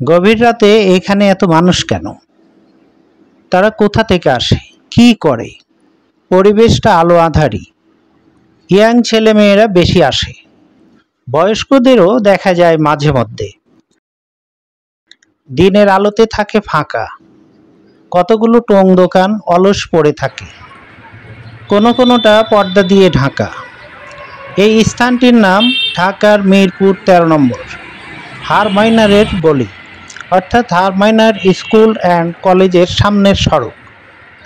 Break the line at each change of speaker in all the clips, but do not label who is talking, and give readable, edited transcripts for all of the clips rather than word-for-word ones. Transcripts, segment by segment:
গভীর রাতে এখানে এত মানুষ কেন? তারা কোথা থেকে আসে, কি করে? পরিবেশটা আলো আঁধারি, ইয়াং ছেলেমেয়েরা বেশি আসে, বয়স্কদেরও দেখা যায় মাঝে মধ্যে। দিনের আলোতে থাকে ফাঁকা, কতগুলো টং দোকান অলস পড়ে থাকে, কোনোটা পর্দা দিয়ে ঢাকা। এই স্থানটির নাম ঢাকার মিরপুর 13 নম্বর হারমাইনারের গলি, অর্থাৎ হারমাইনার স্কুল অ্যান্ড কলেজের সামনের সড়ক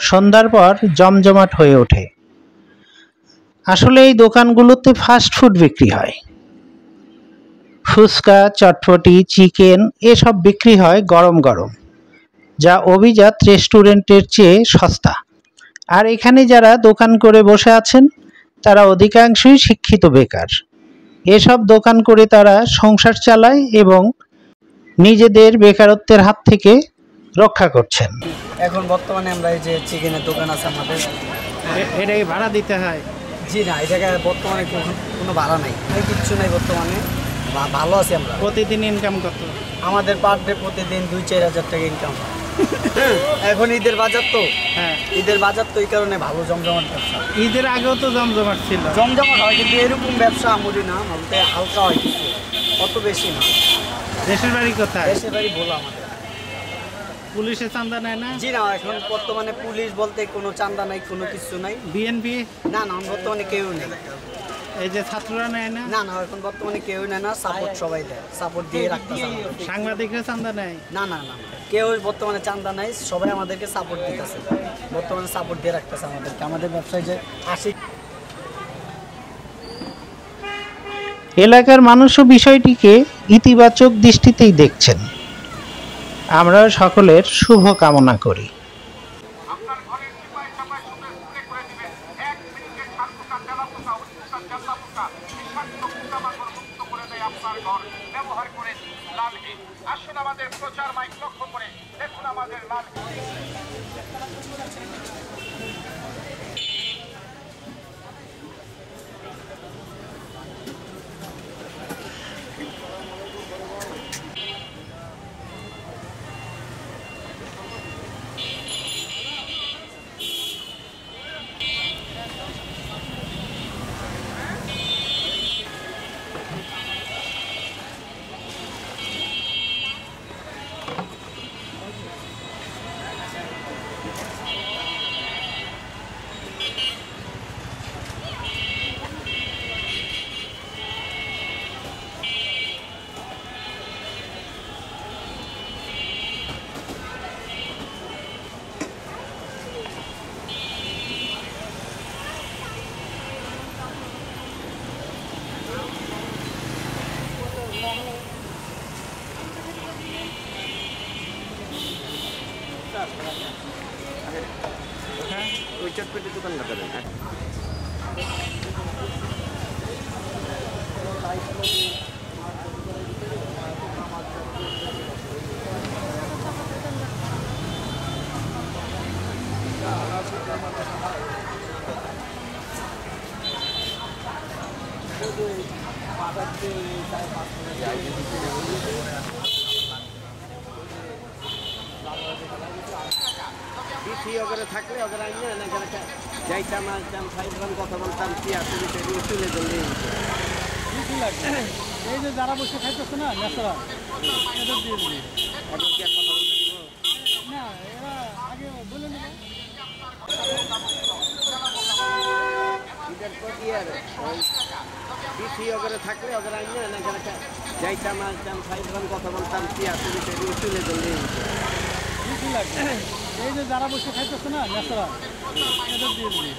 সন্ধ্যার পর জমজমাট হয়ে ওঠে। আসলে এই দোকানগুলোতে ফাস্ট ফুড বিক্রি হয়, ফুচকা, চটপটি, চিকেন এসব বিক্রি হয় গরম গরম, যা অভিজাত রেস্টুরেন্টের চেয়ে সস্তা। আর এখানে যারা দোকান করে বসে আছেন তারা অধিকাংশই শিক্ষিত বেকার। এসব দোকান করে তারা সংসার চালায় এবং নিজেদের বেকারত্বের হাত থেকে রক্ষা করছেন।
এখন বর্তমানে আমরা এই যে চিকেনের দোকান আছে আমাদের,
এটাকে ভাড়া দিতে হয়?
জি না, এই জায়গায় বর্তমানে কোনো ভাড়া নাই, কিচ্ছু নাই বর্তমানে, ভালো আছি আমরা।
প্রতিদিন ইনকাম কত?
আমাদের পার ডে প্রতিদিন 2-4 হাজার টাকা ইনকাম হয়। এখন ঈদের বাজার তো, হ্যাঁ ঈদের বাজার তো এই কারণে ভালো জমজমাট ব্যবসা।
ঈদের আগেও তো জমজমাট ছিল।
জমজমাট হয় কিন্তু এরকম ব্যবসা আমরি না, বলতে হালকা হয় কিছু, অত বেশি না।
দেশের বাড়ি কোথায়?
দেশের বাড়ি ভোলা আমাদের।
পুলিশে চাঁদা নেয় না?
জি না, এখন বর্তমানে পুলিশ বলতে কোনো চাঁদা নাই, কোনো কিছু নাই।
বিএনপি?
না না, বর্তমানে কেউ নেই।
এই যে ছাত্ররা নেয় না?
না না, এখন বর্তমানে কেউ নেয় না, সাপোর্ট সবাই দেয়, সাপোর্ট দিয়ে রাখতেছে।
সাংবাদিকরা চাঁদা নেয়?
না না না, কেউ বর্তমানে চাঁদা নাই, সবাই আমাদেরকে সাপোর্ট দিতেছে, বর্তমানে সাপোর্ট দিয়ে রাখতেছে আমাদেরকে, আমাদের ব্যবসায় যে আসি।
এলাকার মানুষও বিষয়টিকে ইতিবাচক দৃষ্টিতেই দেখছেন। আমরা সকলের শুভ কামনা করি।
আসুন আমাদের প্রচার মাইক লক্ষ্য করে দেখুন আমাদের লাল। ওই চটপটি দোকান না করেন। থাকলে যাইতাম আসতাম খাইতাম কথা বলতাম কি আসলে তুলে ধরলে
এই যে যারা বসে খাইতেছে না নেশারা, এদের দিয়ে দিবি।
এখন কি কথা বলতে দিব
না, এরা আগে বলে নেবে।
থাকলে যাইতাম আসতাম খাইতাম কথা বলতাম কি আসলে তুলে ধরলে
এই যে যারা বসে খাইতেছে না নেশারা, এদের দিয়ে দিবি।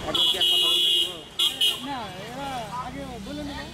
এখন কি কথা বলতে দিব
না, এরা আগে বলে নেবে।